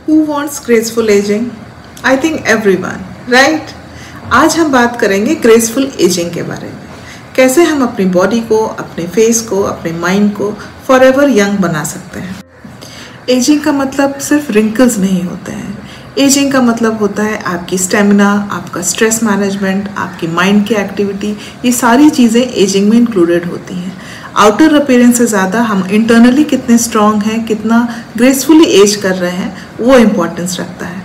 Who wants graceful aging? I think everyone, right? आज हम बात करेंगे ग्रेसफुल एजिंग के बारे में। कैसे हम अपनी बॉडी को, अपने फेस को, अपने माइंड को फॉरएवर यंग बना सकते हैं। एजिंग का मतलब सिर्फ रिंकल्स नहीं होते हैं। एजिंग का मतलब होता है आपकी स्टेमिना, आपका स्ट्रेस मैनेजमेंट, आपकी माइंड की एक्टिविटी, ये सारी चीज़ें एजिंग में इंक्लूडेड होती हैं। आउटर अपीयरेंस से ज़्यादा हम इंटरनली कितने स्ट्रॉन्ग हैं, कितना ग्रेसफुली एज कर रहे हैं, वो इम्पोर्टेंस रखता है।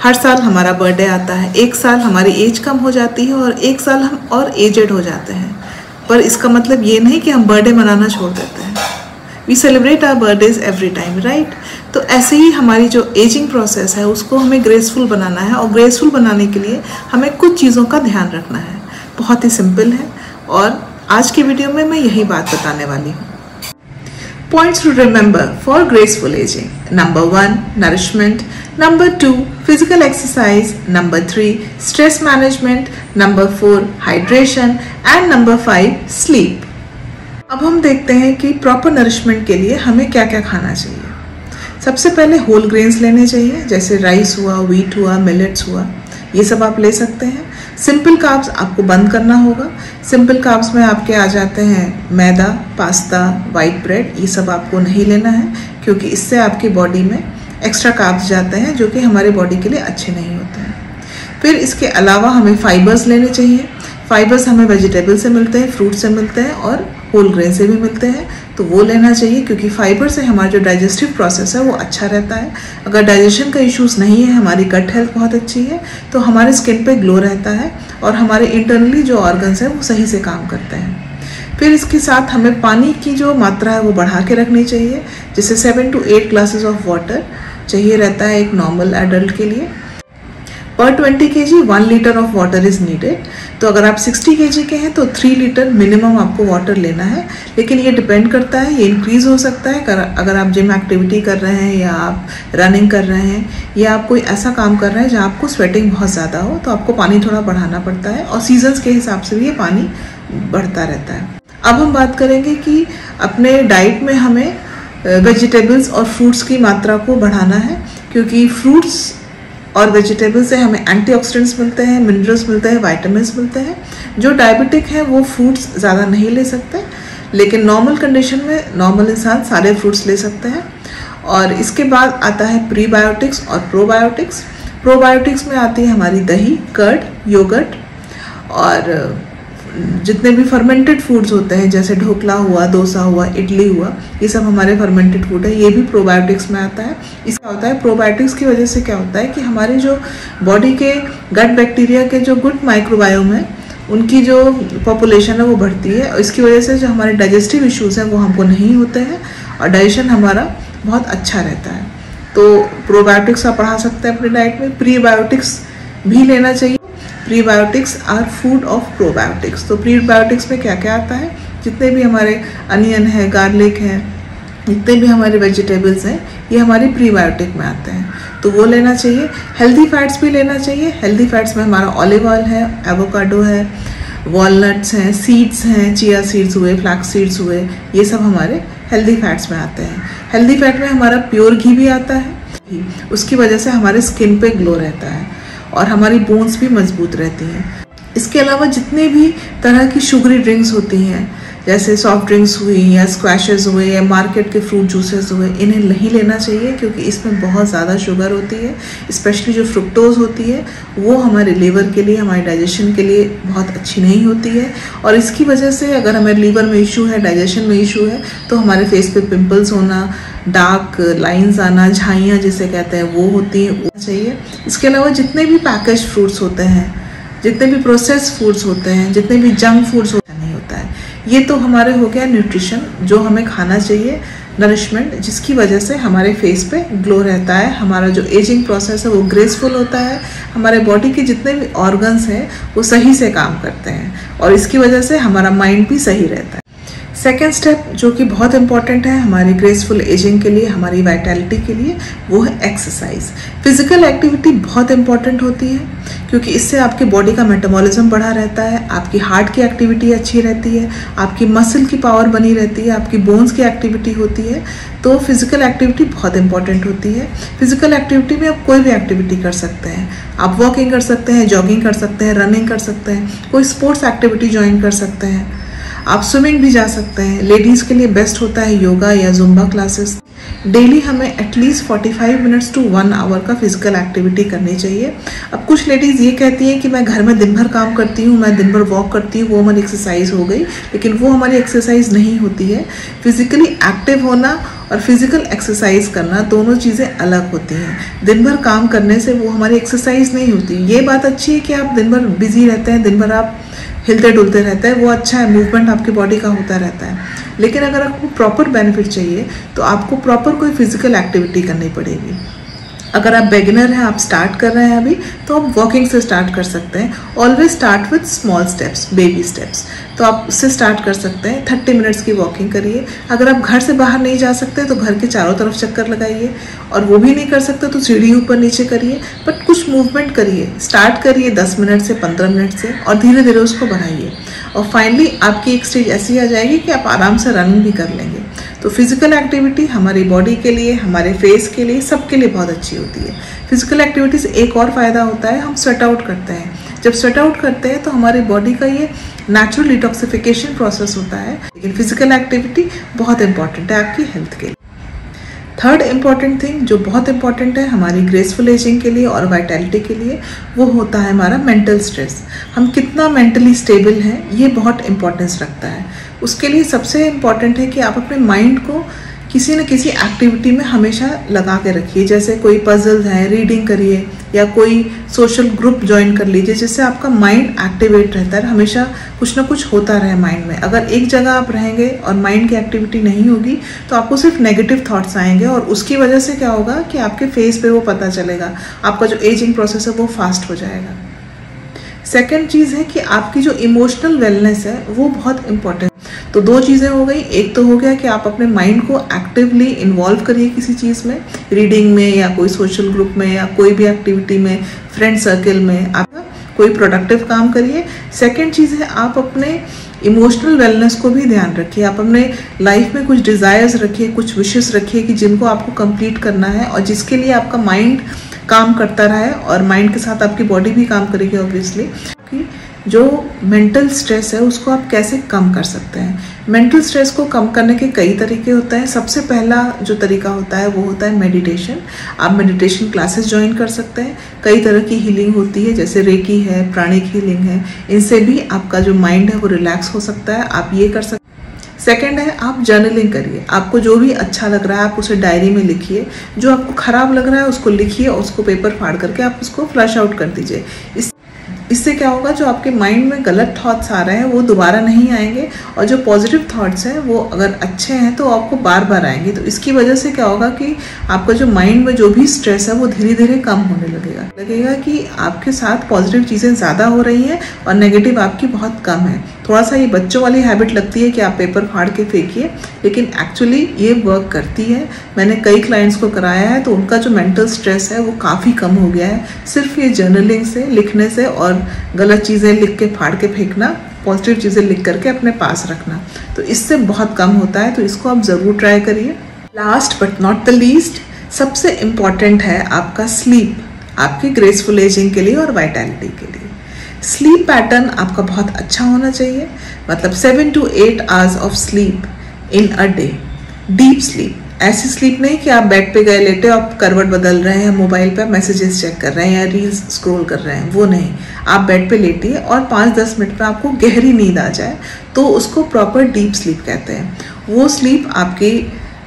हर साल हमारा बर्थडे आता है, एक साल हमारी एज कम हो जाती है और एक साल हम और एजेड हो जाते हैं, पर इसका मतलब ये नहीं कि हम बर्थडे मनाना छोड़ देते हैं। We celebrate our birthdays every time, right? तो ऐसे ही हमारी जो एजिंग प्रोसेस है उसको हमें ग्रेसफुल बनाना है, और ग्रेसफुल बनाने के लिए हमें कुछ चीज़ों का ध्यान रखना है। बहुत ही सिंपल है और आज की वीडियो में मैं यही बात बताने वाली हूँ। Points to remember for graceful aging. Number 1, nourishment. Number 2, physical exercise. Number 3, stress management. Number 4, hydration. And number 5, sleep. अब हम देखते हैं कि प्रॉपर नरिशमेंट के लिए हमें क्या क्या खाना चाहिए। सबसे पहले होल ग्रेन्स लेने चाहिए, जैसे राइस हुआ, व्हीट हुआ, मिलेट्स हुआ, ये सब आप ले सकते हैं। सिंपल कार्ब्स आपको बंद करना होगा। सिंपल कार्ब्स में आपके आ जाते हैं मैदा, पास्ता, वाइट ब्रेड, ये सब आपको नहीं लेना है, क्योंकि इससे आपकी बॉडी में एक्स्ट्रा कार्ब्स जाते हैं जो कि हमारे बॉडी के लिए अच्छे नहीं होते हैं। फिर इसके अलावा हमें फाइबर्स लेने चाहिए। फाइबर्स हमें वेजिटेबल से मिलते हैं, फ्रूट से मिलते हैं और होल ग्रेन से भी मिलते हैं, तो वो लेना चाहिए, क्योंकि फाइबर से हमारा जो डाइजेस्टिव प्रोसेस है वो अच्छा रहता है। अगर डाइजेशन का इश्यूज़ नहीं है, हमारी गट हेल्थ बहुत अच्छी है, तो हमारे स्किन पे ग्लो रहता है और हमारे इंटरनली जो ऑर्गन्स हैं वो सही से काम करते हैं। फिर इसके साथ हमें पानी की जो मात्रा है वो बढ़ा के रखनी चाहिए, जैसे 7 to 8 ग्लासेस ऑफ वाटर चाहिए रहता है एक नॉर्मल एडल्ट के लिए। पर 20 kg 1 litre of water is needed. तो अगर आप 60 kg के हैं तो 3 लीटर मिनिमम आपको वाटर लेना है, लेकिन ये डिपेंड करता है, ये इंक्रीज़ हो सकता है अगर आप जिम एक्टिविटी कर रहे हैं या आप रनिंग कर रहे हैं या आप कोई ऐसा काम कर रहे हैं जहाँ आपको स्वेटिंग बहुत ज़्यादा हो, तो आपको पानी थोड़ा बढ़ाना पड़ता है, और सीजन्स के हिसाब से भी ये पानी बढ़ता रहता है। अब हम बात करेंगे कि अपने डाइट में हमें वेजिटेबल्स और फ्रूट्स की मात्रा को बढ़ाना है, क्योंकि फ्रूट्स और वेजिटेबल से हमें एंटीऑक्सीडेंट्स मिलते हैं, मिनरल्स मिलते हैं, विटामिन्स मिलते हैं। जो डायबिटिक है वो फ्रूट्स ज़्यादा नहीं ले सकते, लेकिन नॉर्मल कंडीशन में नॉर्मल इंसान सारे फ्रूट्स ले सकते हैं। और इसके बाद आता है प्रीबायोटिक्स और प्रोबायोटिक्स। प्रोबायोटिक्स में आती है हमारी दही, कर्ड, योगर्ट, और जितने भी फर्मेंटेड फूड्स होते हैं, जैसे ढोकला हुआ, डोसा हुआ, इडली हुआ, ये सब हमारे फर्मेंटेड फूड है, ये भी प्रोबायोटिक्स में आता है। इसका होता है प्रोबायोटिक्स की वजह से क्या होता है कि हमारी जो बॉडी के गट बैक्टीरिया के जो गुड माइक्रोबायोम है उनकी जो पॉपुलेशन है वो बढ़ती है, और इसकी वजह से जो हमारे डाइजेस्टिव इश्यूज़ हैं वो हमको नहीं होते हैं और डाइजेशन हमारा बहुत अच्छा रहता है। तो प्रोबायोटिक्स आप बढ़ा सकते हैं अपने डाइट में। प्रीबायोटिक्स भी लेना चाहिए। Prebiotics are food of probiotics. तो प्रीबायोटिक्स में क्या क्या आता है, जितने भी हमारे अनियन है, गार्लिक है, जितने भी हमारे वेजिटेबल्स हैं, ये हमारे प्रीबायोटिक में आते हैं, तो वो लेना चाहिए। हेल्दी फैट्स भी लेना चाहिए। हेल्दी फैट्स में हमारा ऑलिव ऑयल है, एवोकाडो है, वॉलनट्स हैं, सीड्स हैं, चिया सीड्स हुए, फ्लैक्स सीड्स हुए, ये सब हमारे हेल्दी फैट्स में आते हैं। हेल्दी फैट में हमारा प्योर घी भी आता है, उसकी वजह से हमारे स्किन पे ग्लो रहता है और हमारी बोन्स भी मजबूत रहती हैं। इसके अलावा जितने भी तरह की शुगरी ड्रिंक्स होती हैं, जैसे सॉफ्ट ड्रिंक्स हुई या स्क्वैशेस हुए या मार्केट के फ्रूट जूसेस हुए, इन्हें नहीं लेना चाहिए, क्योंकि इसमें बहुत ज़्यादा शुगर होती है। स्पेशली जो फ्रुक्टोज होती है वो हमारे लीवर के लिए, हमारे डाइजेशन के लिए बहुत अच्छी नहीं होती है, और इसकी वजह से अगर हमारे लीवर में इशू है, डाइजेशन में इशू है, तो हमारे फेस पे पिंपल्स होना, डार्क लाइंस आना, झाइयाँ जिसे कहते हैं, वो होती है, वो चाहिए। इसके अलावा जितने भी पैकेज फ्रूट्स होते हैं, जितने भी प्रोसेस फूड्स होते हैं, जितने भी जंक फूड्स होते हैं, नहीं होता है। ये तो हमारे हो गया न्यूट्रिशन, जो हमें खाना चाहिए, नरिशमेंट, जिसकी वजह से हमारे फेस पे ग्लो रहता है, हमारा जो एजिंग प्रोसेस है वो ग्रेसफुल होता है, हमारे बॉडी के जितने भी ऑर्गन्स हैं वो सही से काम करते हैं, और इसकी वजह से हमारा माइंड भी सही रहता है। सेकेंड स्टेप जो कि बहुत इंपॉर्टेंट है हमारी ग्रेसफुल एजिंग के लिए, हमारी वाइटैलिटी के लिए, वो है एक्सरसाइज। फिजिकल एक्टिविटी बहुत इंपॉर्टेंट होती है क्योंकि इससे आपकी बॉडी का मेटाबॉलिज्म बढ़ा रहता है, आपकी हार्ट की एक्टिविटी अच्छी रहती है, आपकी मसल की पावर बनी रहती है, आपकी बोन्स की एक्टिविटी होती है। तो फिजिकल एक्टिविटी बहुत इंपॉर्टेंट होती है। फिजिकल एक्टिविटी में आप कोई भी एक्टिविटी कर सकते हैं। आप वॉकिंग कर सकते हैं, जॉगिंग कर सकते हैं, रनिंग कर सकते हैं, कोई स्पोर्ट्स एक्टिविटी ज्वाइन कर सकते हैं, आप स्विमिंग भी जा सकते हैं। लेडीज़ के लिए बेस्ट होता है योगा या जुम्बा क्लासेस। डेली हमें एटलीस्ट 45 मिनट्स टू 1 आवर का फिजिकल एक्टिविटी करनी चाहिए। अब कुछ लेडीज़ ये कहती हैं कि मैं घर में दिन भर काम करती हूँ, मैं दिन भर वॉक करती हूँ, वो हमारी एक्सरसाइज हो गई, लेकिन वो हमारी एक्सरसाइज नहीं होती है। फिजिकली एक्टिव होना और फिजिकल एक्सरसाइज करना दोनों चीज़ें अलग होती हैं। दिन भर काम करने से वो हमारी एक्सरसाइज नहीं होती। ये बात अच्छी है कि आप दिन भर बिजी रहते हैं, दिन भर आप हिलते डुलते रहते हैं, वो अच्छा है, मूवमेंट आपकी बॉडी का होता रहता है। लेकिन अगर आपको प्रॉपर बेनिफिट चाहिए तो आपको प्रॉपर कोई फिजिकल एक्टिविटी करनी पड़ेगी। अगर आप बिगिनर हैं, आप स्टार्ट कर रहे हैं अभी, तो आप वॉकिंग से स्टार्ट कर सकते हैं। Always start with small steps, baby steps. तो आप उससे स्टार्ट कर सकते हैं। 30 मिनट्स की वॉकिंग करिए। अगर आप घर से बाहर नहीं जा सकते तो घर के चारों तरफ चक्कर लगाइए, और वो भी नहीं कर सकते तो सीढ़ी ऊपर नीचे करिए, बट कुछ मूवमेंट करिए। स्टार्ट करिए 10 मिनट से, 15 मिनट से, और धीरे धीरे उसको बढ़ाइए। और फाइनली आपकी एक स्टेज ऐसी आ जाएगी कि आप आराम से रनिंग भी कर लेंगे। तो फिजिकल एक्टिविटी हमारी बॉडी के लिए, हमारे फेस के लिए, सबके लिए बहुत अच्छी होती है। फिजिकल एक्टिविटी से एक और फ़ायदा होता है, हम स्वेट आउट करते हैं। जब स्वेट आउट करते हैं तो हमारी बॉडी का ये नेचुरल डिटॉक्सिफिकेशन प्रोसेस होता है। लेकिन फिजिकल एक्टिविटी बहुत इंपॉर्टेंट है आपकी हेल्थ के लिए। थर्ड इम्पॉर्टेंट थिंग जो बहुत इंपॉर्टेंट है हमारी ग्रेसफुल एजिंग के लिए और वाइटैलिटी के लिए, वो होता है हमारा मेंटल स्ट्रेस। हम कितना मेंटली स्टेबल हैं, ये बहुत इंपॉर्टेंस रखता है। उसके लिए सबसे इम्पॉर्टेंट है कि आप अपने माइंड को किसी न किसी एक्टिविटी में हमेशा लगा के रखिए। जैसे कोई पजल्स हैं, रीडिंग करिए, या कोई सोशल ग्रुप ज्वाइन कर लीजिए, जिससे आपका माइंड एक्टिवेट रहता है, हमेशा कुछ ना कुछ होता रहे माइंड में। अगर एक जगह आप रहेंगे और माइंड की एक्टिविटी नहीं होगी तो आपको सिर्फ नेगेटिव थॉट्स आएंगे, और उसकी वजह से क्या होगा कि आपके फेस पे वो पता चलेगा, आपका जो एजिंग प्रोसेस है वो फास्ट हो जाएगा। सेकेंड चीज़ है कि आपकी जो इमोशनल वेलनेस है वो बहुत इंपॉर्टेंट। तो दो चीज़ें हो गई। एक तो हो गया कि आप अपने माइंड को एक्टिवली इन्वॉल्व करिए किसी चीज़ में, रीडिंग में या कोई सोशल ग्रुप में या कोई भी एक्टिविटी में, फ्रेंड सर्कल में, आप कोई प्रोडक्टिव काम करिए। सेकेंड चीज़ है आप अपने इमोशनल वेलनेस को भी ध्यान रखिए। आप अपने लाइफ में कुछ डिज़ायर्स रखिए, कुछ विशेस रखिए कि जिनको आपको कंप्लीट करना है, और जिसके लिए आपका माइंड काम करता रहे, और माइंड के साथ आपकी बॉडी भी काम करेगी ऑब्वियसली। कि जो मेंटल स्ट्रेस है उसको आप कैसे कम कर सकते हैं। मेंटल स्ट्रेस को कम करने के कई तरीके होते हैं। सबसे पहला जो तरीका होता है वो होता है मेडिटेशन। आप मेडिटेशन क्लासेस ज्वाइन कर सकते हैं। कई तरह की हीलिंग होती है, जैसे रेकी है, प्राणिक हीलिंग है। इनसे भी आपका जो माइंड है वो रिलैक्स हो सकता है, आप ये कर सकते हैं। सेकेंड है आप जर्नलिंग करिए। आपको जो भी अच्छा लग रहा है आप उसे डायरी में लिखिए। जो आपको खराब लग रहा है उसको लिखिए, और उसको पेपर फाड़ करके आप उसको फ्लश आउट कर दीजिए। इससे क्या होगा, जो आपके माइंड में गलत थॉट्स आ रहे हैं वो दोबारा नहीं आएंगे, और जो पॉजिटिव थॉट्स हैं वो अगर अच्छे हैं तो आपको बार बार आएंगे। तो इसकी वजह से क्या होगा कि आपका जो माइंड में जो भी स्ट्रेस है वो धीरे धीरे कम होने लगेगा कि आपके साथ पॉजिटिव चीज़ें ज़्यादा हो रही हैं और नेगेटिव आपकी बहुत कम है। थोड़ा सा ये बच्चों वाली हैबिट लगती है कि आप पेपर फाड़ के फेंकिए, लेकिन एक्चुअली ये वर्क करती है। मैंने कई क्लाइंट्स को कराया है तो उनका जो मेंटल स्ट्रेस है वो काफ़ी कम हो गया है, सिर्फ ये जर्नलिंग से, लिखने से, और गलत चीज़ें लिख के फाड़ के फेंकना, पॉजिटिव चीज़ें लिख करके अपने पास रखना, तो इससे बहुत कम होता है। तो इसको आप ज़रूर ट्राई करिए। Last but not the least, सबसे इम्पॉर्टेंट है आपका स्लीप, आपकी ग्रेसफुल एजिंग के लिए और वाइटैलिटी के लिए। स्लीप पैटर्न आपका बहुत अच्छा होना चाहिए, मतलब 7 to 8 hours of sleep in a day. Deep sleep, ऐसी स्लीप नहीं कि आप बेड पे गए लेटे, आप करवट बदल रहे हैं, मोबाइल पे मैसेजेस चेक कर रहे हैं या रील्स स्क्रॉल कर रहे हैं, वो नहीं। आप बेड पे लेटिए और 5-10 मिनट में आपको गहरी नींद आ जाए तो उसको प्रॉपर डीप स्लीप कहते हैं। वो स्लीप आपकी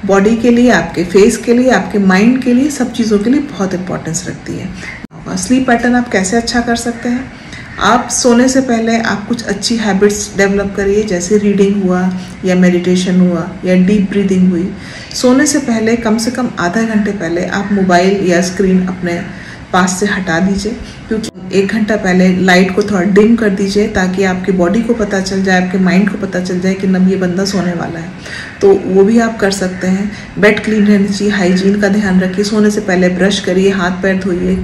बॉडी के लिए, आपके फेस के लिए, आपके माइंड के लिए, सब चीज़ों के लिए बहुत इंपॉर्टेंस रखती है। स्लीप पैटर्न आप कैसे अच्छा कर सकते हैं? आप सोने से पहले आप कुछ अच्छी हैबिट्स डेवलप करिए, जैसे रीडिंग हुआ या मेडिटेशन हुआ या डीप ब्रीदिंग हुई। सोने से पहले कम से कम आधा घंटे पहले आप मोबाइल या स्क्रीन अपने पास से हटा दीजिए, क्योंकि 1 घंटा पहले लाइट को थोड़ा डिम कर दीजिए ताकि आपकी बॉडी को पता चल जाए, आपके माइंड को पता चल जाए कि नब ये बंदा सोने वाला है। तो वो भी आप कर सकते हैं। बेड क्लीन रहनी चाहिए, हाइजीन का ध्यान रखिए, सोने से पहले ब्रश करिए, हाथ पैर धोइए,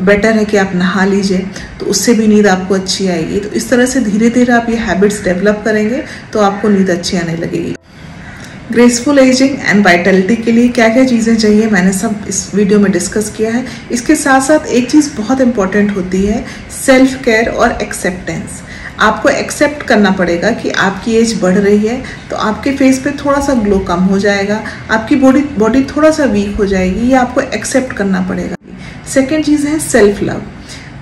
बेटर है कि आप नहा लीजिए, तो उससे भी नींद आपको अच्छी आएगी। तो इस तरह से धीरे धीरे आप ये हैबिट्स डेवलप करेंगे तो आपको नींद अच्छी आने लगेगी। ग्रेसफुल एजिंग एंड वाइटलिटी के लिए क्या क्या चीज़ें चाहिए मैंने सब इस वीडियो में डिस्कस किया है। इसके साथ साथ एक चीज़ बहुत इंपॉर्टेंट होती है, सेल्फ केयर और एक्सेप्टेंस। आपको एक्सेप्ट करना पड़ेगा कि आपकी एज बढ़ रही है, तो आपके फेस पे थोड़ा सा ग्लो कम हो जाएगा, आपकी बॉडी थोड़ा सा वीक हो जाएगी, ये आपको एक्सेप्ट करना पड़ेगा। सेकेंड चीज़ है सेल्फ लव।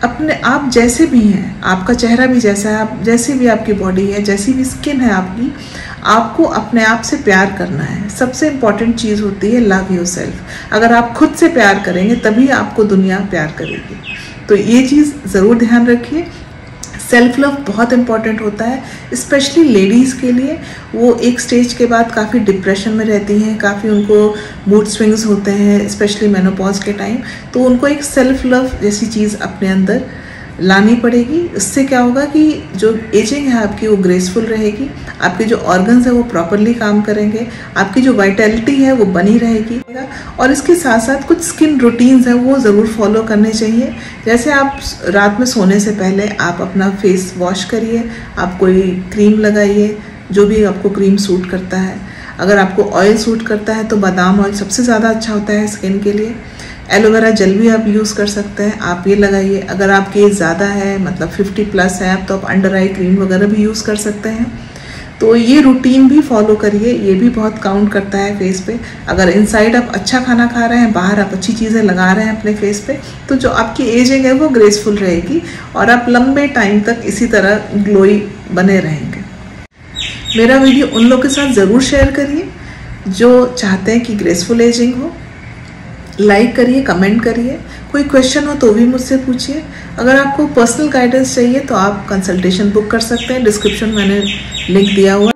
अपने आप जैसे भी हैं, आपका चेहरा भी जैसा है, आप जैसी भी आपकी बॉडी है, जैसी भी स्किन है आपकी, आपको अपने आप से प्यार करना है। सबसे इम्पॉर्टेंट चीज़ होती है लव योरसेल्फ। अगर आप खुद से प्यार करेंगे तभी आपको दुनिया प्यार करेगी। तो ये चीज़ ज़रूर ध्यान रखिए। सेल्फ लव बहुत इंपॉर्टेंट होता है, स्पेशली लेडीज़ के लिए। वो एक स्टेज के बाद काफ़ी डिप्रेशन में रहती हैं, काफ़ी उनको मूड स्विंग्स होते हैं, स्पेशली मेनोपॉज के टाइम। तो उनको एक सेल्फ लव जैसी चीज़ अपने अंदर लानी पड़ेगी। इससे क्या होगा कि जो एजिंग है आपकी वो ग्रेसफुल रहेगी, आपके जो ऑर्गन्स है वो प्रॉपरली काम करेंगे, आपकी जो वाइटलिटी है वो बनी रहेगी। और इसके साथ साथ कुछ स्किन रूटीन्स हैं वो ज़रूर फॉलो करने चाहिए। जैसे आप रात में सोने से पहले आप अपना फेस वॉश करिए, आप कोई क्रीम लगाइए, जो भी आपको क्रीम सूट करता है। अगर आपको ऑयल सूट करता है तो बादाम ऑयल सबसे ज़्यादा अच्छा होता है स्किन के लिए। एलोवेरा जेल भी आप यूज़ कर सकते हैं, आप ये लगाइए। अगर आपकी एज ज़्यादा है, मतलब 50+ है, तो आप अंडर आई क्रीम वगैरह भी यूज़ कर सकते हैं। तो ये रूटीन भी फॉलो करिए, ये भी बहुत काउंट करता है फेस पे। अगर इनसाइड आप अच्छा खाना खा रहे हैं, बाहर आप अच्छी चीज़ें लगा रहे हैं अपने फेस पे, तो जो आपकी एजिंग है वो ग्रेसफुल रहेगी और आप लंबे टाइम तक इसी तरह ग्लोई बने रहेंगे। मेरा वीडियो उन लोगों के साथ ज़रूर शेयर करिए जो चाहते हैं कि ग्रेसफुल एजिंग हो। लाइक करिए, कमेंट करिए, कोई क्वेश्चन हो तो भी मुझसे पूछिए। अगर आपको पर्सनल गाइडेंस चाहिए तो आप कंसल्टेशन बुक कर सकते हैं, डिस्क्रिप्शन मैंने लिंक दिया हुआ।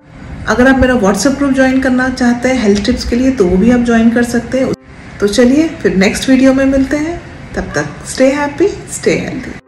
अगर आप मेरा व्हाट्सएप ग्रुप ज्वाइन करना चाहते हैं हेल्थ टिप्स के लिए तो वो भी आप ज्वाइन कर सकते हैं। तो चलिए फिर नेक्स्ट वीडियो में मिलते हैं, तब तक स्टे हैप्पी, स्टे हेल्दी।